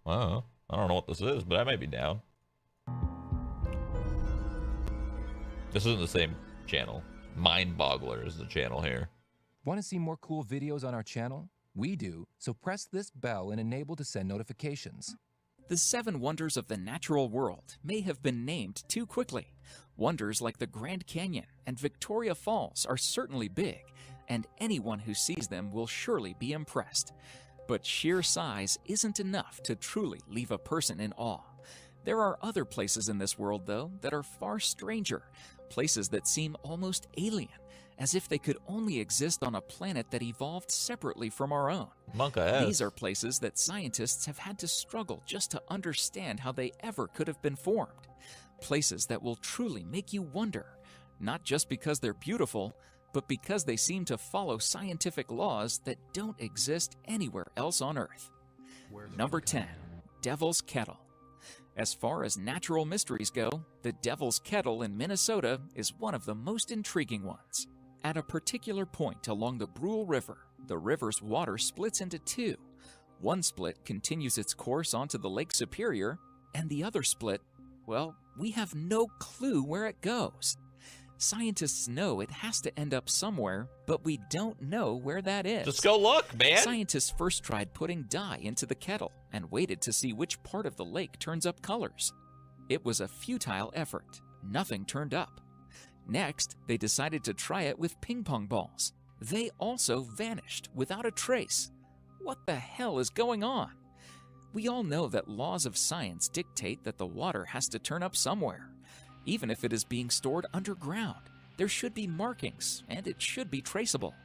I don't know what this is, but I may be down. This isn't the same channel. Mind Boggler is the channel here. Want to see more cool videos on our channel? We do, so press this bell and enable to send notifications. The 7 wonders of the natural world may have been named too quickly. Wonders like the Grand Canyon and Victoria Falls are certainly big, and anyone who sees them will surely be impressed. But sheer size isn't enough to truly leave a person in awe. There are other places in this world, though, that are far stranger, places that seem almost alien, as if they could only exist on a planet that evolved separately from our own. These are places that scientists have had to struggle just to understand how they ever could have been formed. Places that will truly make you wonder, not just because they're beautiful, but because they seem to follow scientific laws that don't exist anywhere else on Earth. Number 10. Devil's Kettle. As far as natural mysteries go, the Devil's Kettle in Minnesota is one of the most intriguing ones. At a particular point along the Brule River, the river's water splits into two. One split continues its course onto the Lake Superior, and the other split, well, we have no clue where it goes. Scientists know it has to end up somewhere, but we don't know where that is. Just go look, man. Scientists first tried putting dye into the kettle and waited to see which part of the lake turns up colors. It was a futile effort. Nothing turned up. Next, they decided to try it with ping pong balls. They also vanished without a trace. What the hell is going on? We all know that laws of science dictate that the water has to turn up somewhere. Even if it is being stored underground, there should be markings and it should be traceable.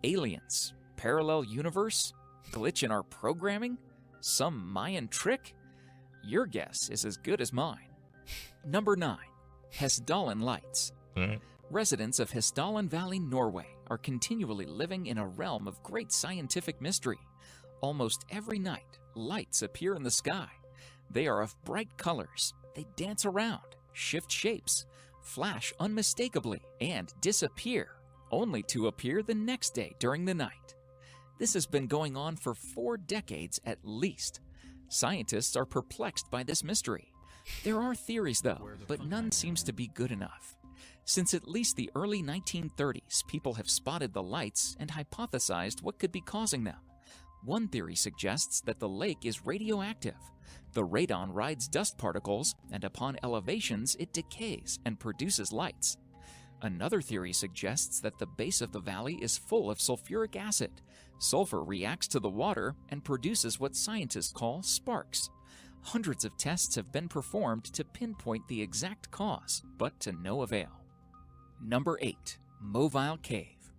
Aliens, parallel universe, glitch in our programming, some Mayan trick? Your guess is as good as mine. Number 9. Hessdalen Lights. Residents of Hessdalen Valley, Norway are continually living in a realm of great scientific mystery. Almost every night, lights appear in the sky. They are of bright colors. They dance around, shift shapes, flash unmistakably, and disappear, only to appear the next day during the night. This has been going on for 4 decades at least. Scientists are perplexed by this mystery. There are theories, though, but none seems to be good enough. Since at least the early 1930s, people have spotted the lights and hypothesized what could be causing them. One theory suggests that the lake is radioactive. The radon rides dust particles, and upon elevations, it decays and produces lights. Another theory suggests that the base of the valley is full of sulfuric acid. Sulfur reacts to the water and produces what scientists call sparks. Hundreds of tests have been performed to pinpoint the exact cause, but to no avail. Number 8. Mobile Cave.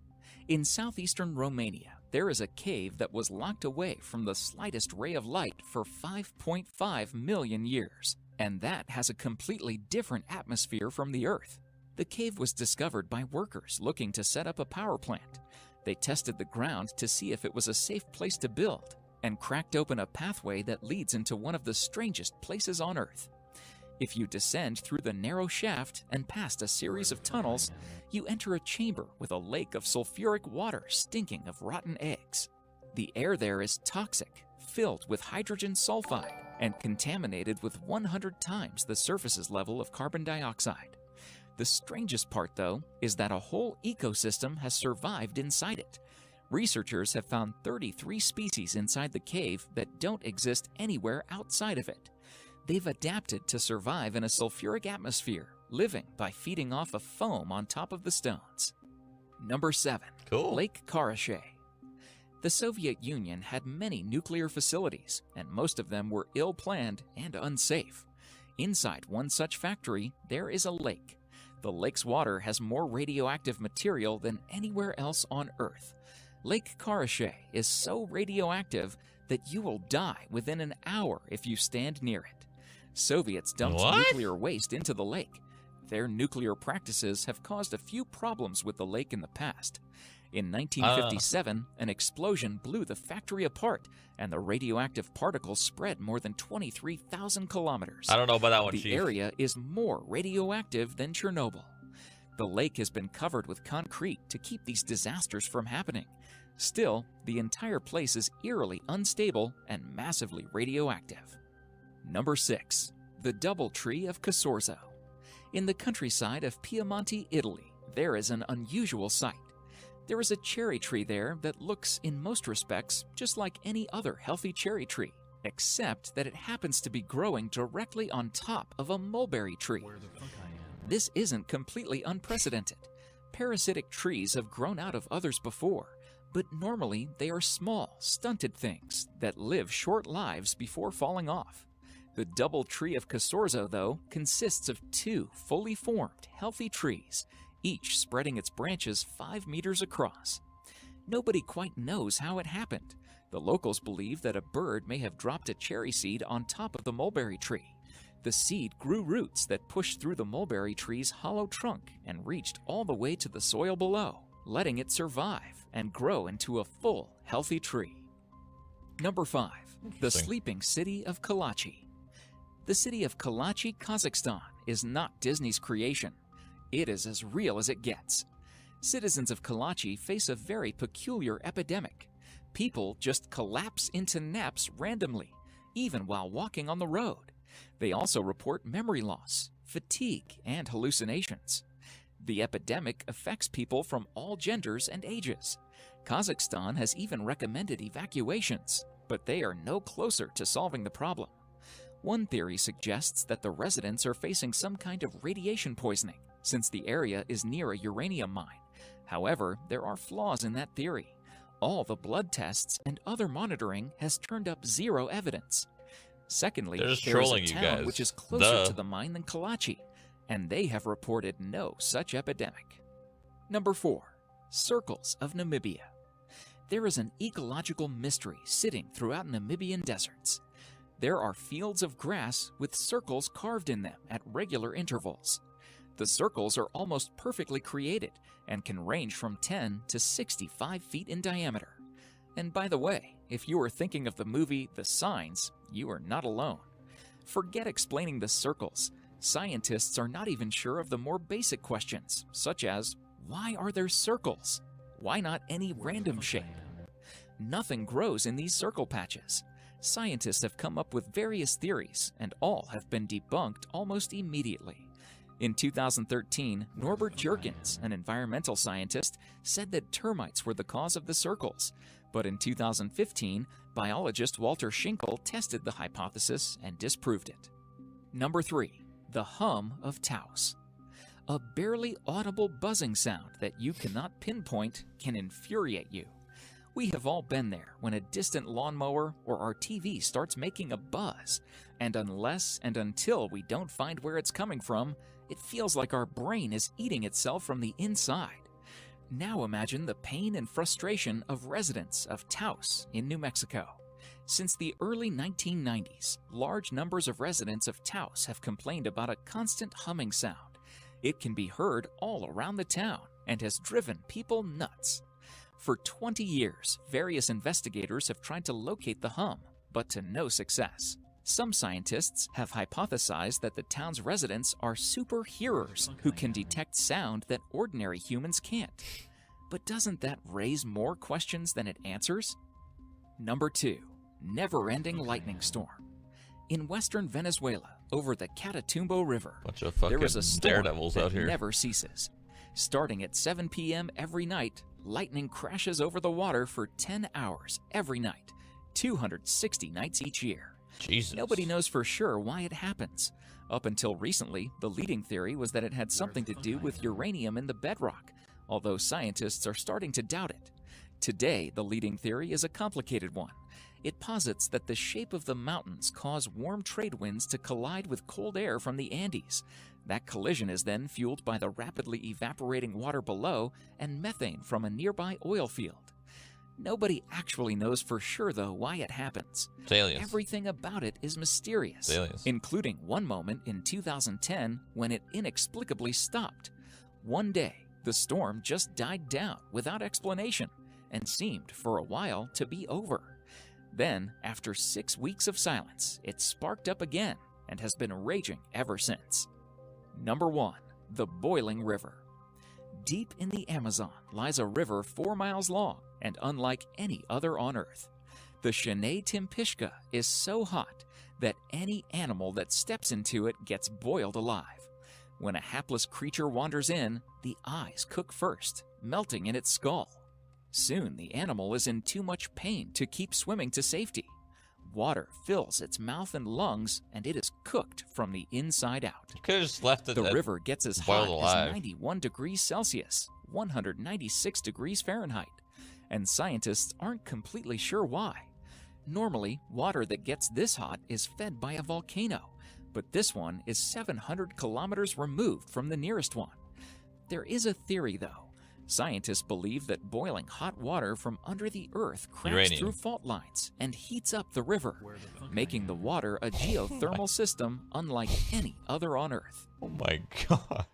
In southeastern Romania, there is a cave that was locked away from the slightest ray of light for 5.5 million years, and that has a completely different atmosphere from the Earth. The cave was discovered by workers looking to set up a power plant. They tested the ground to see if it was a safe place to build, and cracked open a pathway that leads into one of the strangest places on Earth. If you descend through the narrow shaft and past a series of tunnels, you enter a chamber with a lake of sulfuric water stinking of rotten eggs. The air there is toxic, filled with hydrogen sulfide, and contaminated with 100 times the surface's level of carbon dioxide. The strangest part, though, is that a whole ecosystem has survived inside it. Researchers have found 33 species inside the cave that don't exist anywhere outside of it. They've adapted to survive in a sulfuric atmosphere, living by feeding off of foam on top of the stones. Number 7. Cool. Lake Karachay. The Soviet Union had many nuclear facilities, and most of them were ill-planned and unsafe. Inside one such factory, there is a lake. The lake's water has more radioactive material than anywhere else on Earth. Lake Karachay is so radioactive that you will die within an hour if you stand near it. Soviets dumped nuclear waste into the lake. Their nuclear practices have caused a few problems with the lake in the past. In 1957, an explosion blew the factory apart, and the radioactive particles spread more than 23,000 kilometers. I don't know about that one, The Chief. area is more radioactive than Chernobyl. The lake has been covered with concrete to keep these disasters from happening. Still, the entire place is eerily unstable and massively radioactive. Number 6. The Double Tree of Casorzo. In the countryside of Piemonte, Italy, there is an unusual sight. There is a cherry tree there that looks, in most respects, just like any other healthy cherry tree, except that it happens to be growing directly on top of a mulberry tree. This isn't completely unprecedented. Parasitic trees have grown out of others before, but normally they are small, stunted things that live short lives before falling off. The Double Tree of Casorzo, though, consists of 2 fully formed, healthy trees, each spreading its branches 5 meters across. Nobody quite knows how it happened. The locals believe that a bird may have dropped a cherry seed on top of the mulberry tree. The seed grew roots that pushed through the mulberry tree's hollow trunk and reached all the way to the soil below, letting it survive and grow into a full, healthy tree. Number 5. The sleeping city of Kalachi. The city of Kalachi, Kazakhstan is not Disney's creation. It is as real as it gets. Citizens of Kalachi face a very peculiar epidemic. People just collapse into naps randomly, even while walking on the road. They also report memory loss, fatigue, and hallucinations. The epidemic affects people from all genders and ages. Kazakhstan has even recommended evacuations, but they are no closer to solving the problem. One theory suggests that the residents are facing some kind of radiation poisoning, since the area is near a uranium mine. However, there are flaws in that theory. All the blood tests and other monitoring has turned up 0 evidence. Secondly, there is a town which is closer to the mine than Kalachi, and they have reported no such epidemic. Number 4. Circles of Namibia. There is an ecological mystery sitting throughout Namibian deserts. There are fields of grass with circles carved in them at regular intervals. The circles are almost perfectly created and can range from 10 to 65 feet in diameter. And by the way, if you are thinking of the movie The Signs, you are not alone. Forget explaining the circles. Scientists are not even sure of the more basic questions, such as, why are there circles? Why not any random shape? Nothing grows in these circle patches. Scientists have come up with various theories, and all have been debunked almost immediately. In 2013, Norbert Jurgens, an environmental scientist, said that termites were the cause of the circles. But in 2015, biologist Walter Schinkel tested the hypothesis and disproved it. Number 3. The hum of Taos. A barely audible buzzing sound that you cannot pinpoint can infuriate you. We have all been there when a distant lawnmower or our TV starts making a buzz, and unless and until we don't find where it's coming from, it feels like our brain is eating itself from the inside. Now imagine the pain and frustration of residents of Taos in New Mexico. Since the early 1990s, large numbers of residents of Taos have complained about a constant humming sound. It can be heard all around the town and has driven people nuts. For 20 years, various investigators have tried to locate the hum, but to no success. Some scientists have hypothesized that the town's residents are super hearers who can detect sound that ordinary humans can't. But doesn't that raise more questions than it answers? Number 2. Never-ending lightning storm. In western Venezuela, over the Catatumbo River, there is a storm that never ceases. Starting at 7 p.m. every night, lightning crashes over the water for 10 hours every night, 260 nights each year. Jesus. Nobody knows for sure why it happens. Up until recently, the leading theory was that it had something to do with uranium in the bedrock, although scientists are starting to doubt it. Today, the leading theory is a complicated one. It posits that the shape of the mountains cause warm trade winds to collide with cold air from the Andes. That collision is then fueled by the rapidly evaporating water below and methane from a nearby oil field. Nobody actually knows for sure, though, why it happens. Aliens. Everything about it is mysterious, including one moment in 2010 when it inexplicably stopped. One day, the storm just died down without explanation and seemed for a while to be over. Then, after 6 weeks of silence, it sparked up again and has been raging ever since. Number 1. The Boiling River. Deep in the Amazon lies a river 4 miles long and unlike any other on Earth. The Shenandoah Timpishka is so hot that any animal that steps into it gets boiled alive. When a hapless creature wanders in, the eyes cook first, melting in its skull. Soon the animal is in too much pain to keep swimming to safety. Water fills its mouth and lungs, and it is cooked from the inside out. You could have just left it. The river gets as hot boiled as alive. 91 degrees Celsius, 196 degrees Fahrenheit, and scientists aren't completely sure why. Normally, water that gets this hot is fed by a volcano, but this one is 700 kilometers removed from the nearest one. There is a theory, though. Scientists believe that boiling hot water from under the earth cracks Uranium. through fault lines and heats up the river, making the water a geothermal system unlike any other on Earth. Oh my god.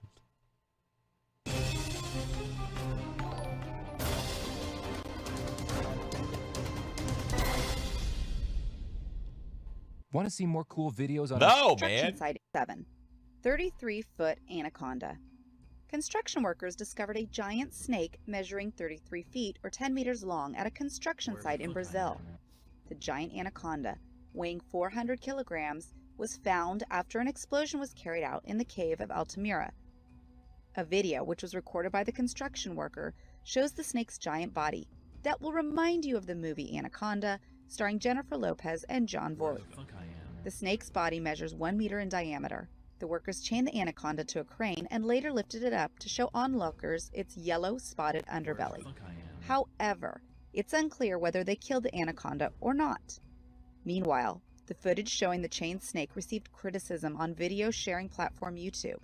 Want to see more cool videos on No, Construction man. site 7. 33-foot anaconda. Construction workers discovered a giant snake measuring 33 feet or 10 meters long at a construction site in Brazil. The giant anaconda, weighing 400 kilograms, was found after an explosion was carried out in the cave of Altamira. A video, which was recorded by the construction worker, shows the snake's giant body. That will remind you of the movie Anaconda, starring Jennifer Lopez and John Voight. The snake's body measures 1 meter in diameter. The workers chained the anaconda to a crane and later lifted it up to show onlookers its yellow spotted underbelly. However, it's unclear whether they killed the anaconda or not. Meanwhile, the footage showing the chained snake received criticism on video sharing platform YouTube.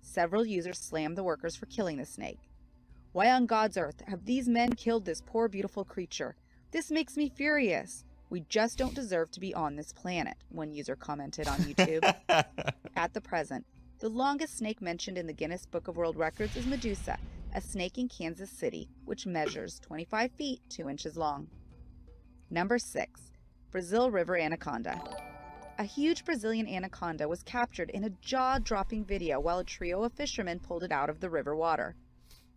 Several users slammed the workers for killing the snake. "Why on God's earth have these men killed this poor beautiful creature? This makes me furious. We just don't deserve to be on this planet," one user commented on YouTube. At the present, the longest snake mentioned in the Guinness Book of World Records is Medusa, a snake in Kansas City, which measures 25 feet 2 inches long. Number 6. Brazil River Anaconda. A huge Brazilian anaconda was captured in a jaw-dropping video while a trio of fishermen pulled it out of the river water.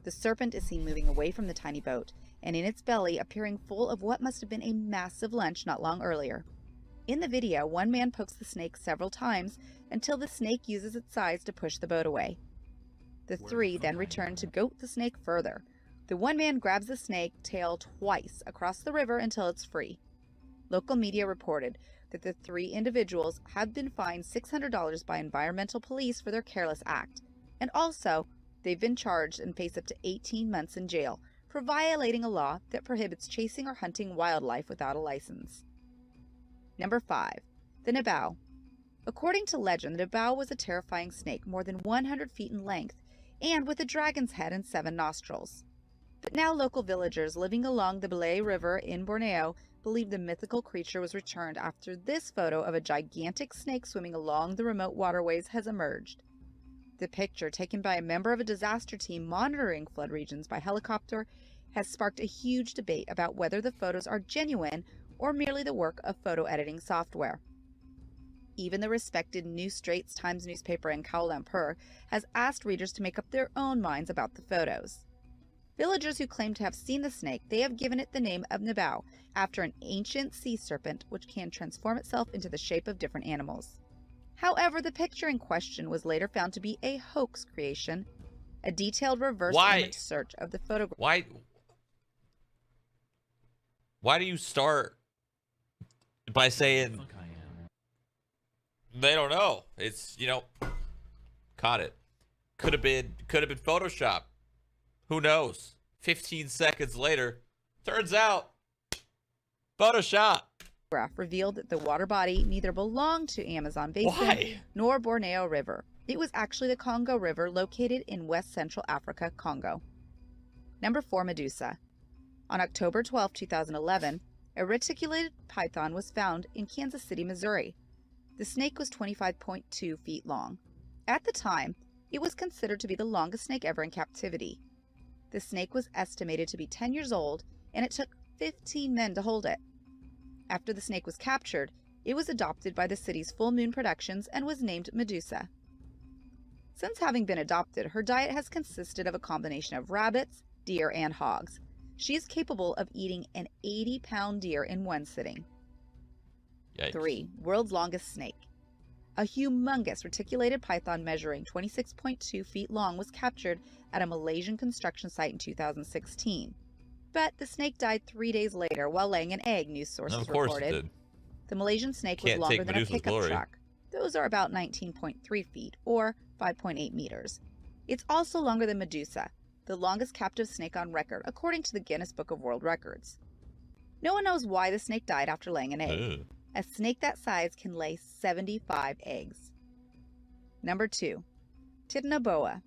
The serpent is seen moving away from the tiny boat, and in its belly appearing full of what must have been a massive lunch not long earlier. In the video, one man pokes the snake several times until the snake uses its size to push the boat away. The three then return to goat the snake further. The one man grabs the snake tail twice across the river until it's free. Local media reported that the three individuals had been fined $600 by environmental police for their careless act, and also they've been charged and face up to 18 months in jail for violating a law that prohibits chasing or hunting wildlife without a license. Number 5. The Nabao. According to legend, the Nabao was a terrifying snake more than 100 feet in length and with a dragon's head and 7 nostrils. But now local villagers living along the Belay River in Borneo believe the mythical creature was returned after this photo of a gigantic snake swimming along the remote waterways has emerged. The picture, taken by a member of a disaster team monitoring flood regions by helicopter, has sparked a huge debate about whether the photos are genuine or merely the work of photo editing software. Even the respected New Straits Times newspaper in Kuala Lumpur has asked readers to make up their own minds about the photos. Villagers who claim to have seen the snake, they have given it the name of Nabao, after an ancient sea serpent which can transform itself into the shape of different animals. However, the picture in question was later found to be a hoax creation. A detailed reverse image search of the photograph. Why do you start by saying they don't know? It's, caught it. Could have been Photoshop. Who knows? 15 seconds later, turns out Photoshop. Revealed that the water body neither belonged to Amazon Basin nor Borneo River. It was actually the Congo River located in West Central Africa, Congo. Number 4. Medusa. On October 12, 2011, a reticulated python was found in Kansas City, Missouri. The snake was 25.2 feet long. At the time, it was considered to be the longest snake ever in captivity. The snake was estimated to be 10 years old, and it took 15 men to hold it. After the snake was captured, it was adopted by the city's Full Moon Productions and was named Medusa. Since having been adopted, her diet has consisted of a combination of rabbits, deer, and hogs. She is capable of eating an 80-pound deer in one sitting. Yikes. 3. World's longest snake. A humongous reticulated python measuring 26.2 feet long was captured at a Malaysian construction site in 2016. But the snake died 3 days later while laying an egg, news sources Of course reported. it did. The Malaysian snake was Can't longer take than a Medusa's pickup glory. truck. Those are about 19.3 feet, or 5.8 meters. It's also longer than Medusa, the longest captive snake on record, according to the Guinness Book of World Records. No one knows why the snake died after laying an egg. Ugh. A snake that size can lay 75 eggs. Number 2. Titanoboa.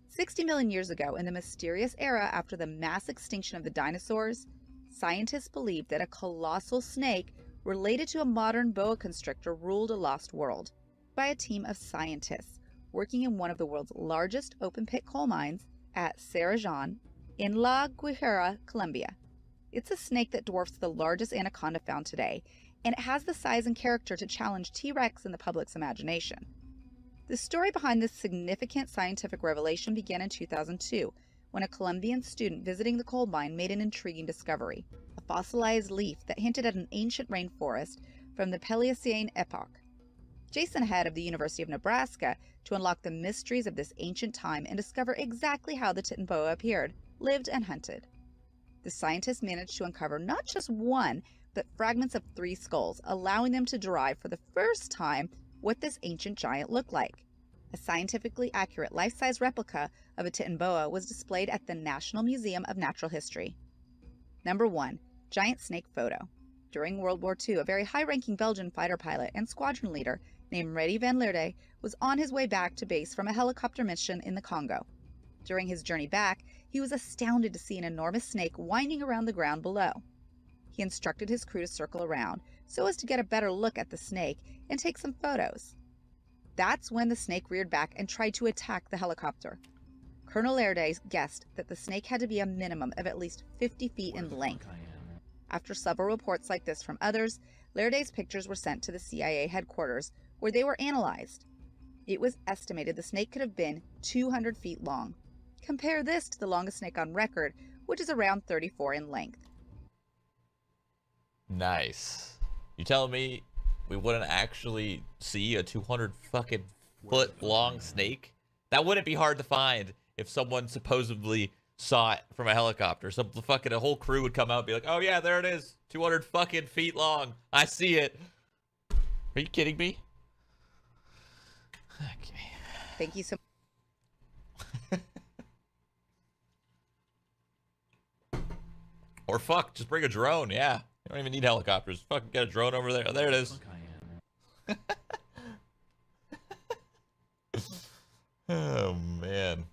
60 million years ago, in the mysterious era after the mass extinction of the dinosaurs, scientists believed that a colossal snake related to a modern boa constrictor ruled a lost world. By a team of scientists working in one of the world's largest open-pit coal mines at Cerrejón in La Guajira, Colombia. It's a snake that dwarfs the largest anaconda found today, and it has the size and character to challenge T-Rex in the public's imagination. The story behind this significant scientific revelation began in 2002, when a Colombian student visiting the coal mine made an intriguing discovery, a fossilized leaf that hinted at an ancient rainforest from the Paleocene epoch. Jason head of the University of Nebraska to unlock the mysteries of this ancient time and discover exactly how the Titanoboa appeared, lived, and hunted. The scientists managed to uncover not just one, but fragments of 3 skulls, allowing them to derive for the first time what this ancient giant looked like. A scientifically accurate life-size replica of a Titanoboa was displayed at the National Museum of Natural History. Number 1. Giant snake photo. During World War II, a very high-ranking Belgian fighter pilot and squadron leader named Reddy van Leerde was on his way back to base from a helicopter mission in the Congo. During his journey back, he was astounded to see an enormous snake winding around the ground below. He instructed his crew to circle around so as to get a better look at the snake and take some photos. That's when the snake reared back and tried to attack the helicopter. Colonel Leerde guessed that the snake had to be a minimum of at least 50 feet in length. After several reports like this from others, Learde's pictures were sent to the CIA headquarters, where they were analyzed. It was estimated the snake could have been 200 feet long. Compare this to the longest snake on record, which is around 34 in length. Nice. You telling me we wouldn't actually see a 200 fucking foot long snake? That wouldn't be hard to find if someone supposedly saw it from a helicopter. Some fucking a whole crew would come out and be like, "Oh yeah, there it is, 200 fucking feet long. I see it." Are you kidding me? Okay. Thank you so much. Or fuck, just bring a drone. Yeah, you don't even need helicopters. Fucking get a drone over there. Oh, there it is. Oh man.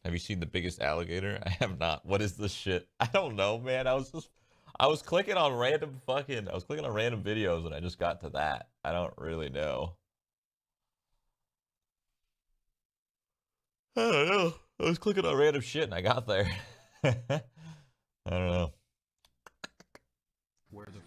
Have you seen the biggest alligator? I have not. What is this shit? I don't know, man. I was clicking on random videos and I just got to that. I don't really know. I don't know. I was clicking on random shit and I got there. I don't know. Where the